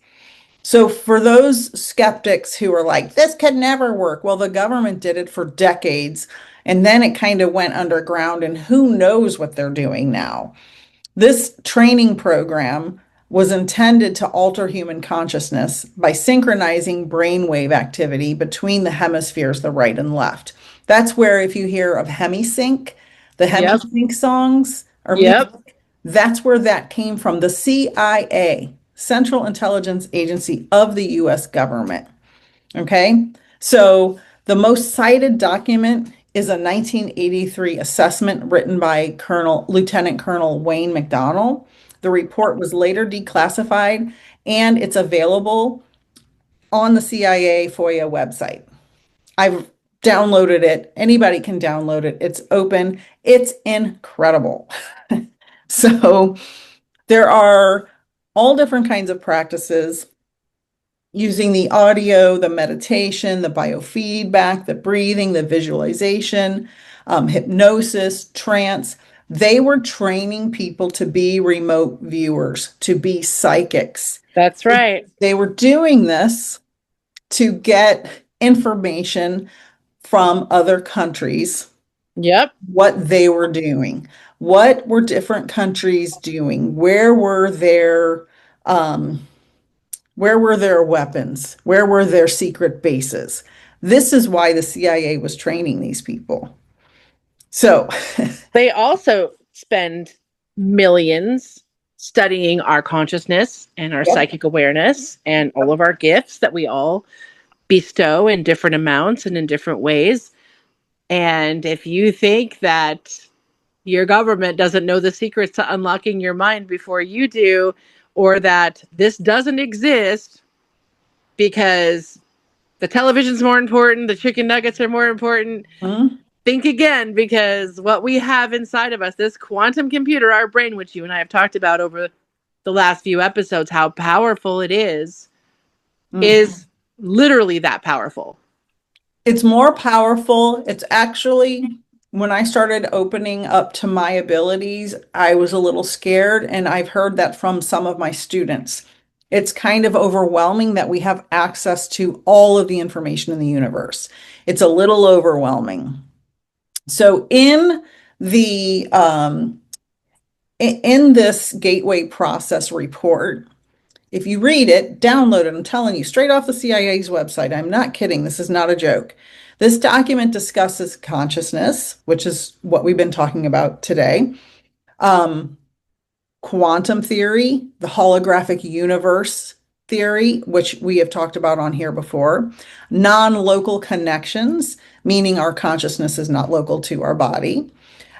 So for those skeptics who are like, this could never work, well, the government did it for decades, and then it kind of went underground, and who knows what they're doing now. This training program was intended to alter human consciousness by synchronizing brainwave activity between the hemispheres, the right and left. That's where, if you hear of hemisync, the Yep. hemisync songs or music, Yep. that's where that came from. The CIA, Central Intelligence Agency of the US government. Okay. So the most cited document is a 1983 assessment written by Lieutenant Colonel Wayne McDonnell. The report was later declassified and it's available on the CIA FOIA website. I've downloaded it. Anybody can download it. It's open. It's incredible. So there are all different kinds of practices using the audio, the meditation, the biofeedback, the breathing, the visualization, hypnosis, trance. They were training people to be remote viewers, to be psychics. That's right. They were doing this to get information from other countries, Yep. what they were doing. What were different countries doing? Where were their weapons? Where were their secret bases? This is why the CIA was training these people. So They also spend millions studying our consciousness and our Yep. psychic awareness and all of our gifts that we all bestow in different amounts and in different ways. And if you think that your government doesn't know the secrets to unlocking your mind before you do, or that this doesn't exist because the television's more important, the chicken nuggets are more important, think again, because what we have inside of us, this quantum computer, our brain, which you and I have talked about over the last few episodes, how powerful it is literally that powerful. It's more powerful. It's actually, when I started opening up to my abilities, I was a little scared, and I've heard that from some of my students. It's kind of overwhelming that we have access to all of the information in the universe. It's a little overwhelming. So the in this gateway process report, if you read it, download it, I'm telling you, straight off the CIA's website. I'm not kidding. This is not a joke. This document discusses consciousness, which is what we've been talking about today, quantum theory, the holographic universe theory, which we have talked about on here before, non-local connections, meaning our consciousness is not local to our body.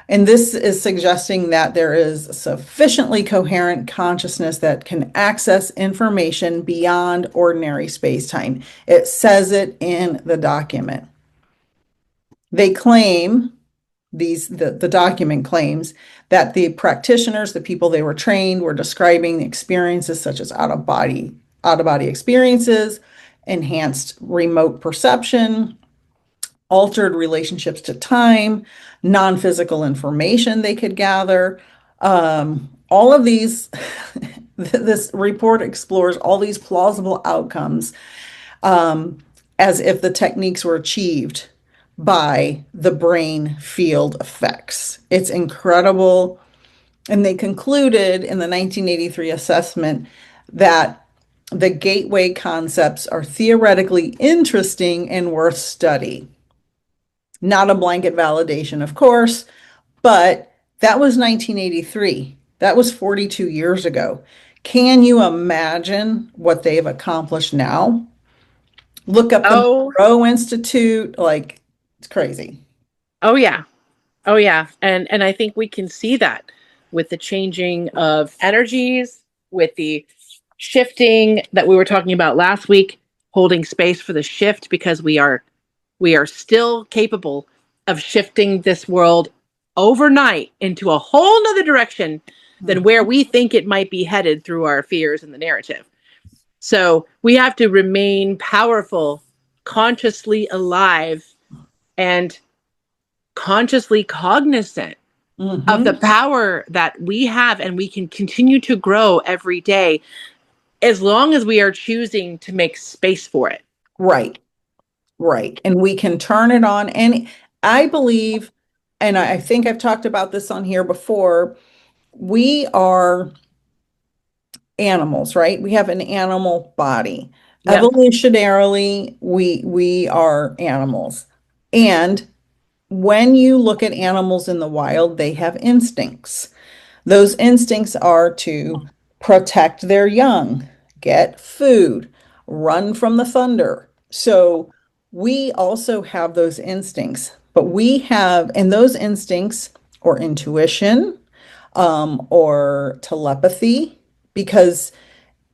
And this is suggesting that there is sufficiently coherent consciousness that can access information beyond ordinary space-time. It says it in the document. They claim, the document claims that the practitioners, the people they were trained, were describing experiences such as out-of-body experiences, enhanced remote perception, altered relationships to time, non-physical information they could gather. All of these, this report explores all these plausible outcomes as if the techniques were achieved by the brain field effects. It's incredible. And they concluded in the 1983 assessment that the gateway concepts are theoretically interesting and worth study. Not a blanket validation, of course, but that was 1983. That was 42 years ago. Can you imagine what they've accomplished now? Look up the Monroe Institute, like it's crazy. Oh yeah. Oh yeah. And I think we can see that with the changing of energies, with the shifting that we were talking about last week, holding space for the shift, because we are still capable of shifting this world overnight into a whole nother direction than where we think it might be headed through our fears and the narrative. So we have to remain powerful, consciously alive, and consciously cognizant of the power that we have, and we can continue to grow every day. as long as we are choosing to make space for it. Right. Right. And we can turn it on. And I believe, and I think I've talked about this on here before, we are animals, right? We have an animal body. Yep. Evolutionarily, we are animals. And when you look at animals in the wild, they have instincts. Those instincts are to protect their young, get food, run from the thunder. So we also have those instincts, but we have, and those instincts or intuition, or telepathy, because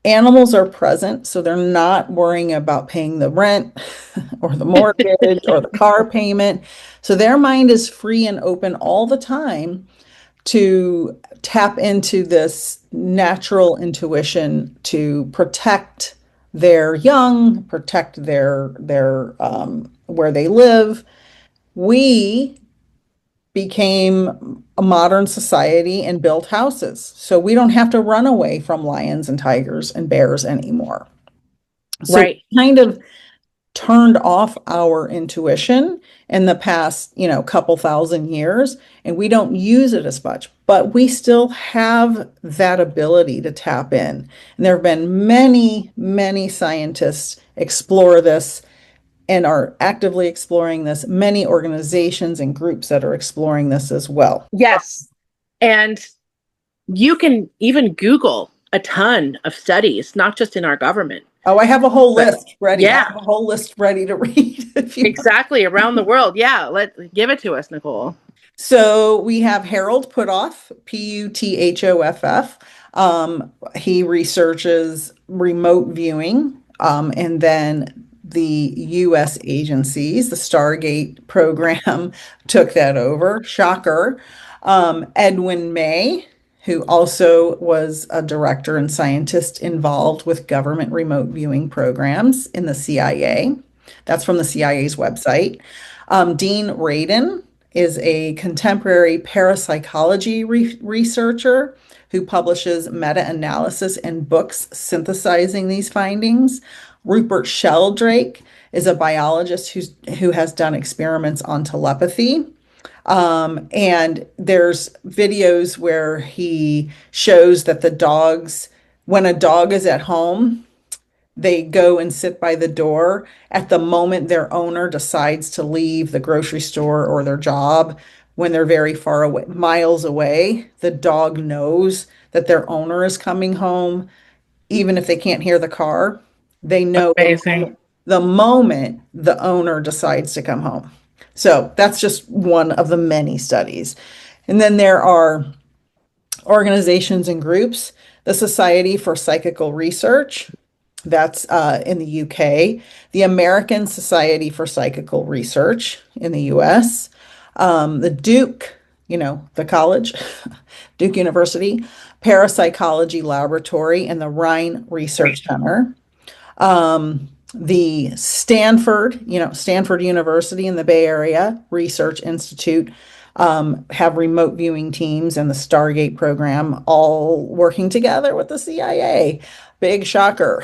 animals are present, so they're not worrying about paying the rent or the mortgage or the car payment. So their mind is free and open all the time to tap into this natural intuition to protect their young, protect their where they live. We became a modern society and built houses. So we don't have to run away from lions and tigers and bears anymore. So Right. we kind of turned off our intuition in the past, couple thousand years, and we don't use it as much, but we still have that ability to tap in. And there have been many, many scientists explore this and are actively exploring this, many organizations and groups that are exploring this as well. Yes. And you can even Google a ton of studies, not just in our government. Oh, I have a whole list ready. Yeah. I have a whole list ready to read. Exactly. Around the world. Yeah. Give it to us, Nicole. So we have Harold Puthoff, Puthoff. He researches remote viewing, and then the U.S. agencies, the Stargate program, took that over. Shocker. Edwin May, who also was a director and scientist involved with government remote viewing programs in the CIA. That's from the CIA's website. Dean Radin is a contemporary parapsychology researcher who publishes meta-analysis and books synthesizing these findings. Rupert Sheldrake is a biologist who has done experiments on telepathy. And there's videos where he shows that when a dog is at home, they go and sit by the door. At the moment their owner decides to leave the grocery store or their job, when they're very far away, miles away, the dog knows that their owner is coming home, even if they can't hear the car. They know Amazing. the moment the owner decides to come home. So that's just one of the many studies. And then there are organizations and groups, the Society for Psychical Research, that's in the UK, the American Society for Psychical Research in the US, the Duke, the college, Duke University, Parapsychology Laboratory, and the Rhine Research Center. The Stanford University in the Bay Area Research Institute have remote viewing teams, and the Stargate program all working together with the CIA. Big shocker.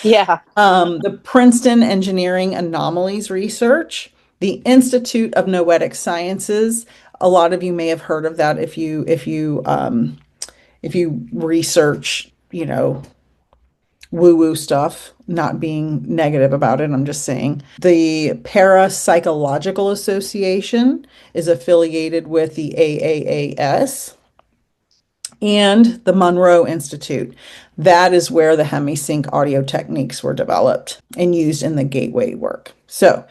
Yeah. The Princeton Engineering Anomalies Research, the Institute of Noetic Sciences. A lot of you may have heard of that if you research, woo-woo stuff, not being negative about it. I'm just saying. The Parapsychological Association is affiliated with the AAAS and the Monroe Institute. That is where the hemisync audio techniques were developed and used in the gateway work. So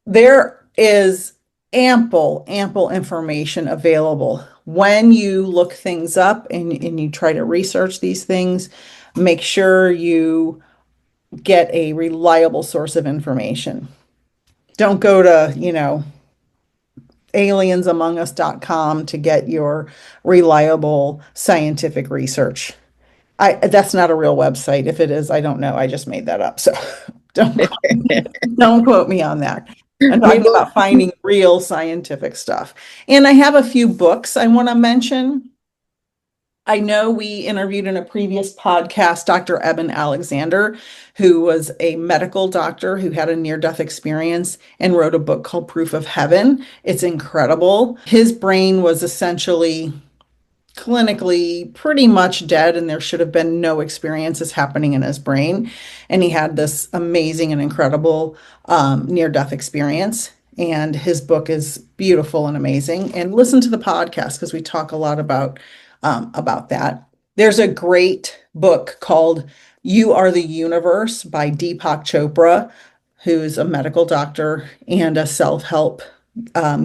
there is ample information available. When you look things up and you try to research these things, make sure you get a reliable source of information. Don't go to, aliensamongus.com to get your reliable scientific research. That's not a real website. If it is, I don't know. I just made that up. So don't quote me on that. I'm talking about finding real scientific stuff. And I have a few books I want to mention. I know we interviewed in a previous podcast Dr. Eben Alexander, who was a medical doctor who had a near-death experience and wrote a book called Proof of Heaven. It's incredible. His brain was essentially clinically pretty much dead, and there should have been no experiences happening in his brain. And he had this amazing and incredible near-death experience. And his book is beautiful and amazing. And listen to the podcast because we talk a lot about that. There's a great book called You Are the Universe by Deepak Chopra, who's a medical doctor and a self-help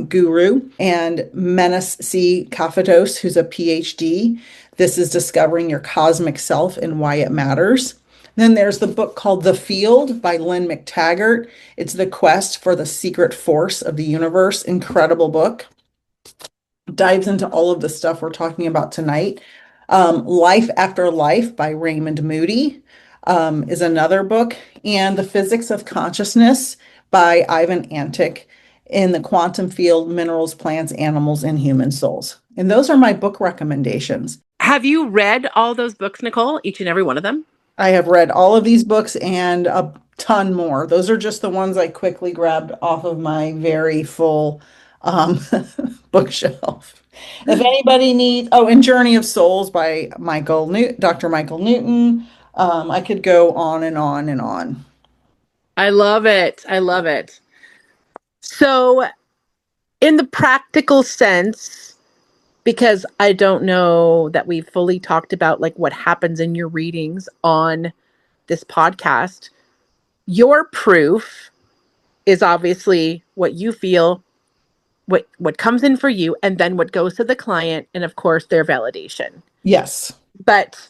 guru, and Menace C. Kafatos, who's a PhD. This is Discovering Your Cosmic Self and Why It Matters. Then there's the book called The Field by Lynn McTaggart. It's the quest for the secret force of the universe. Incredible book. Dives into all of the stuff we're talking about tonight. Life After Life by Raymond Moody is another book. And The Physics of Consciousness by Ivan Antic in the Quantum Field, Minerals, Plants, Animals, and Human Souls. And those are my book recommendations. Have you read all those books, Nicole? Each and every one of them? I have read all of these books and a ton more. Those are just the ones I quickly grabbed off of my very full bookshelf. If anybody needs, and Journey of Souls by Dr. Michael Newton. I could go on and on and on. I love it. I love it. So in the practical sense, because I don't know that we've fully talked about like what happens in your readings on this podcast, your proof is obviously what you feel, what comes in for you, and then what goes to the client, and of course their validation. Yes. But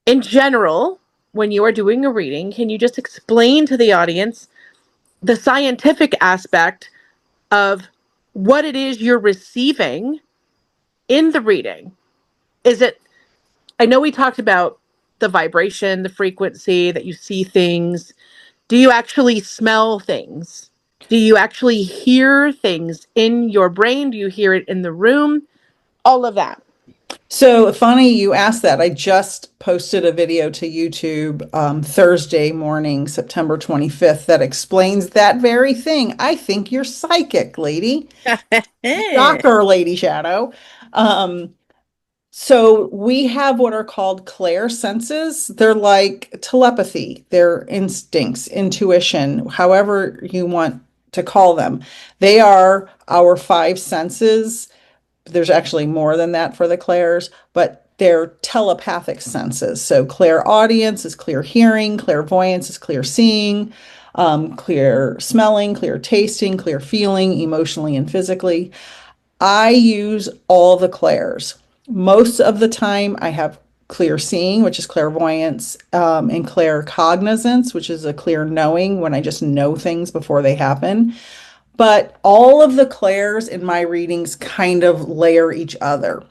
in general, when you are doing a reading, can you just explain to the audience the scientific aspect of what it is you're receiving in the reading? Is it, I know we talked about the vibration, the frequency, that you see things. Do you actually smell things? Do you actually hear things in your brain? Do you hear it in the room? All of that. So funny you asked that. I just posted a video to YouTube Thursday morning, September 25th, that explains that very thing. I think you're psychic, lady. Shocker, Lady Shadow. So we have what are called clair senses. They're like telepathy, they're instincts, intuition, however you want to call them. They are our five senses. There's actually more than that for the clairs, but they're telepathic senses. So clairaudience is clear hearing, clairvoyance is clear seeing, clear smelling, clear tasting, clear feeling, emotionally and physically. I use all the clairs. Most of the time I have clear seeing, which is clairvoyance, and claircognizance, which is a clear knowing, when I just know things before they happen. But all of the clairs in my readings kind of layer each other.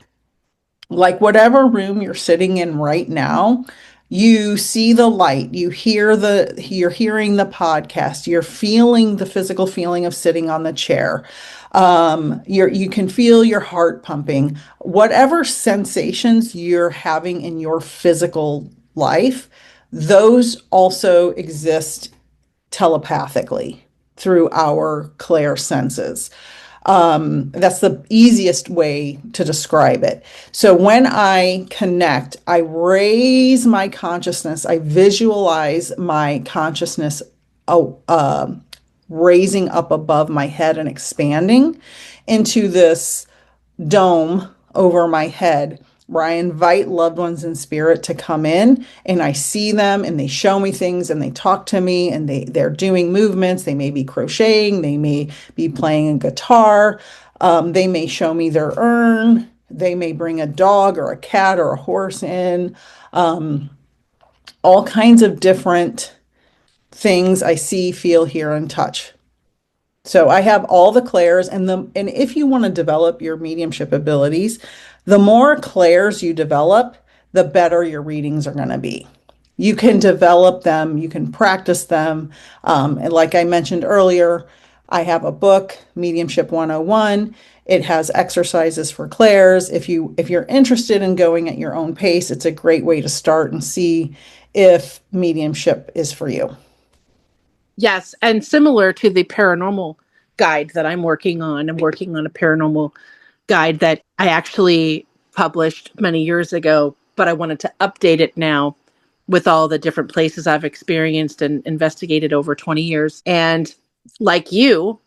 Like whatever room you're sitting in right now, you see the light, you're hearing the podcast, you're feeling the physical feeling of sitting on the chair. You can feel your heart pumping. Whatever sensations you're having in your physical life, those also exist telepathically through our clair senses. That's the easiest way to describe it. So when I connect, I raise my consciousness, I visualize my consciousness raising up above my head and expanding into this dome over my head, where I invite loved ones in spirit to come in, and I see them and they show me things and they talk to me, and they're doing movements. They may be crocheting, they may be playing a guitar, they may show me their urn, they may bring a dog or a cat or a horse in, all kinds of different things I see, feel, hear, and touch. So I have all the clairs, and if you want to develop your mediumship abilities, the more clairs you develop, the better your readings are going to be. You can develop them, you can practice them. And like I mentioned earlier, I have a book, Mediumship 101. It has exercises for clairs. If you're interested in going at your own pace, it's a great way to start and see if mediumship is for you. Yes, and similar to the paranormal guide that I'm working on a paranormal guide that I actually published many years ago, but I wanted to update it now with all the different places I've experienced and investigated over 20 years. And like you,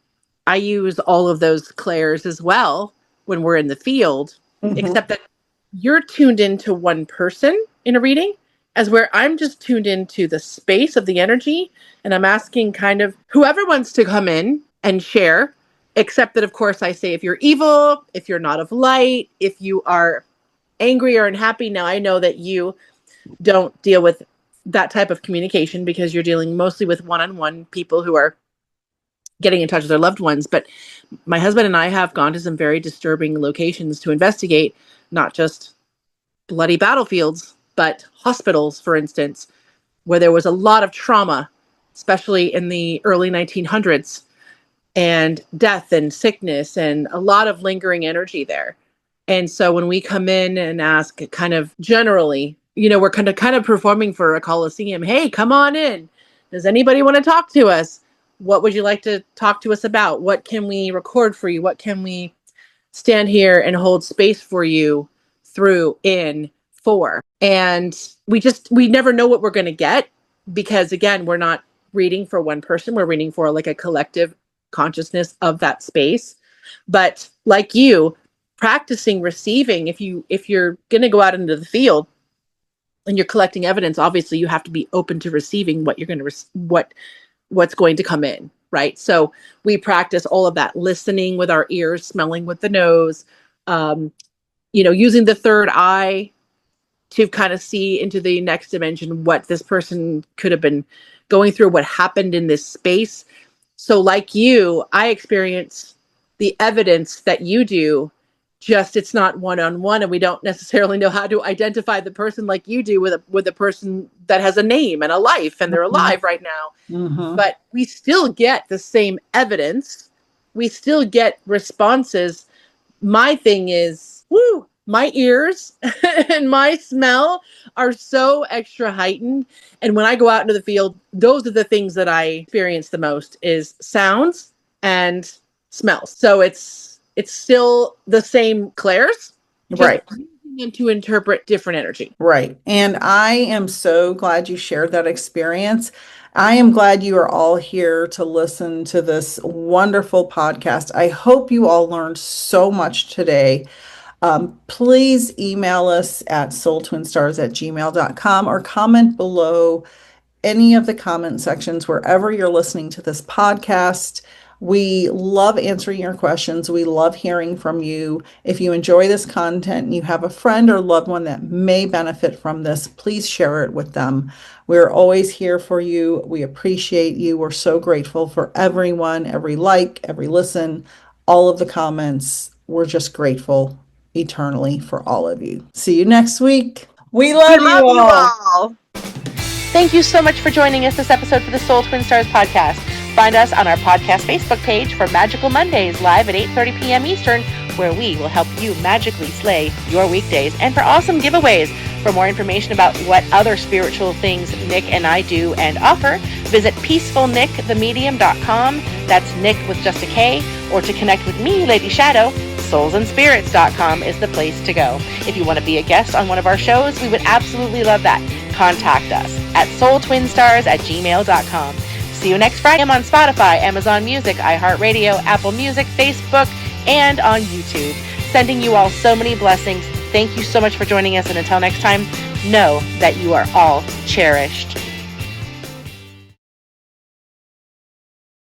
I use all of those clairs as well when we're in the field, except that you're tuned into one person in a reading, as where I'm just tuned into the space of the energy. And I'm asking kind of whoever wants to come in and share, except that, of course, I say if you're evil, if you're not of light, if you are angry or unhappy. Now, I know that you don't deal with that type of communication because you're dealing mostly with one-on-one people who are getting in touch with their loved ones. But my husband and I have gone to some very disturbing locations to investigate, not just bloody battlefields, but hospitals, for instance, where there was a lot of trauma, especially in the early 1900s, and death and sickness and a lot of lingering energy there. And so when we come in and ask kind of generally, we're kind of performing for a coliseum. Hey, come on in. Does anybody want to talk to us? What would you like to talk to us about? What can we record for you? What can we stand here and hold space for you through in for? And we never know what we're going to get because, again, we're not reading for one person. We're reading for like a collective consciousness of that space. But like you, practicing receiving, if you're going to go out into the field and you're collecting evidence, obviously you have to be open to receiving what you're going to what's going to come in, right? So we practice all of that, listening with our ears, smelling with the nose, using the third eye to kind of see into the next dimension what this person could have been going through, what happened in this space. So like you, I experience the evidence that you do, just it's not one-on-one, and we don't necessarily know how to identify the person like you do with a person that has a name and a life and they're alive right now. But we still get the same evidence. We still get responses. My thing is, my ears and my smell are so extra heightened. And when I go out into the field, those are the things that I experience the most is sounds and smells. So it's still the same clairs, Right. using them to interpret different energy. Right. And I am so glad you shared that experience. I am glad you are all here to listen to this wonderful podcast. I hope you all learned so much today. Please email us at soultwinstars@gmail.com or comment below any of the comment sections wherever you're listening to this podcast. We love answering your questions. We love hearing from you. If you enjoy this content and you have a friend or loved one that may benefit from this, please share it with them. We're always here for you. We appreciate you. We're so grateful for everyone, every like, every listen, all of the comments. We're just grateful eternally for all of you. See you next week. We love you all. Thank you so much for joining us this episode for the Soul Twin Stars podcast. Find us on our podcast Facebook page for Magical Mondays live at 8:30 p.m. Eastern, where we will help you magically slay your weekdays, and for awesome giveaways. For more information about what other spiritual things Nik and I do and offer, visit peacefulnikthemedium.com. That's Nik with just a K. Or to connect with me, Lady Shadow, soulsandspirits.com is the place to go. If you want to be a guest on one of our shows, we would absolutely love that. Contact us at soultwinstars@gmail.com. See you next Friday. I'm on Spotify, Amazon Music, iHeartRadio, Apple Music, Facebook, and on YouTube. Sending you all so many blessings. Thank you so much for joining us, and until next time, know that you are all cherished.